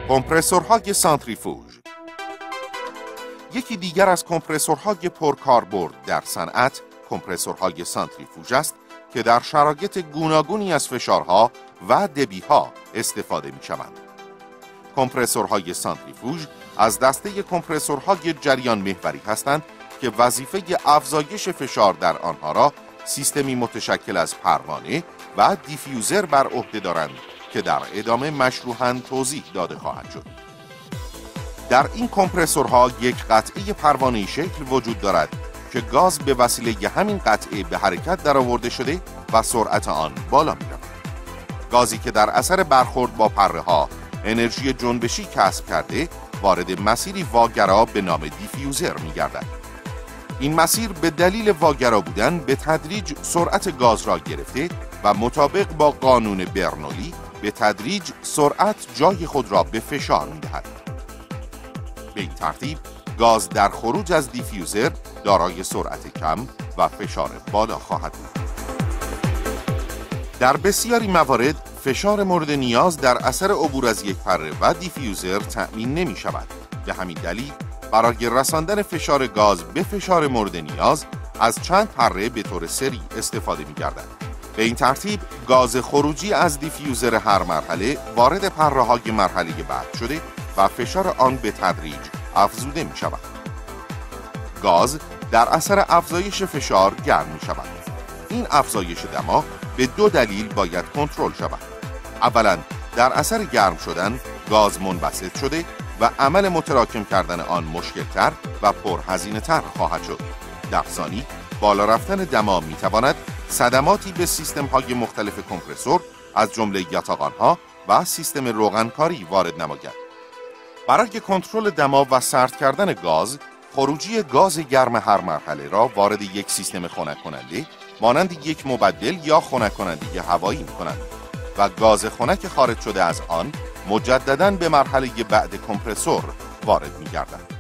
کمپرسورهای سانتریفوژ یکی دیگر از کمپرسورهای پرکاربرد در صنعت کمپرسورهای سانتریفوژ است که در شرایط گوناگونی از فشارها و دبیها استفاده می‌شوند. کمپرسورهای سانتریفوژ از دسته کمپرسورهای جریان محوری هستند که وظیفه افزایش فشار در آنها را سیستمی متشکل از پروانه و دیفیوزر بر عهده دارند که در ادامه مشروحاً توضیح داده خواهد شد. در این کمپرسورها یک قطعه پروانه‌ای شکل وجود دارد که گاز به وسیله همین قطعه به حرکت درآورده شده و سرعت آن بالا می‌رود. گازی که در اثر برخورد با پره‌ها انرژی جنبشی کسب کرده وارد مسیری واگرا به نام دیفیوزر می‌گردد. این مسیر به دلیل واگرا بودن به تدریج سرعت گاز را گرفته و مطابق با قانون برنولی به تدریج سرعت جای خود را به فشار می‌دهد. به این ترتیب گاز در خروج از دیفیوزر دارای سرعت کم و فشار بالا خواهد بود. در بسیاری موارد فشار مورد نیاز در اثر عبور از یک پره و دیفیوزر تأمین نمی شود. به همین دلیل برای رساندن فشار گاز به فشار مورد نیاز از چند پره به طور سری استفاده می گردد. به این ترتیب گاز خروجی از دیفیوزر هر مرحله وارد پره‌های مرحله بعد شده و فشار آن به تدریج افزوده می شود. گاز در اثر افزایش فشار گرم می شود. این افزایش دما به دو دلیل باید کنترل شود. اولا در اثر گرم شدن گاز منبسط شده و عمل متراکم کردن آن مشکل‌تر و پرهزینه‌تر خواهد شد. در ثانی بالا رفتن دما می تواند صدماتی به سیستم‌های مختلف کمپرسور از جمله یاتاقان‌ها و سیستم روغنکاری وارد نماید. برای کنترل دما و سرد کردن گاز، خروجی گاز گرم هر مرحله را وارد یک سیستم خنک کننده مانند یک مبدل یا خنک کننده هوایی می‌کنند و گاز خنک خارج شده از آن مجدداً به مرحله بعد کمپرسور وارد می‌گردد.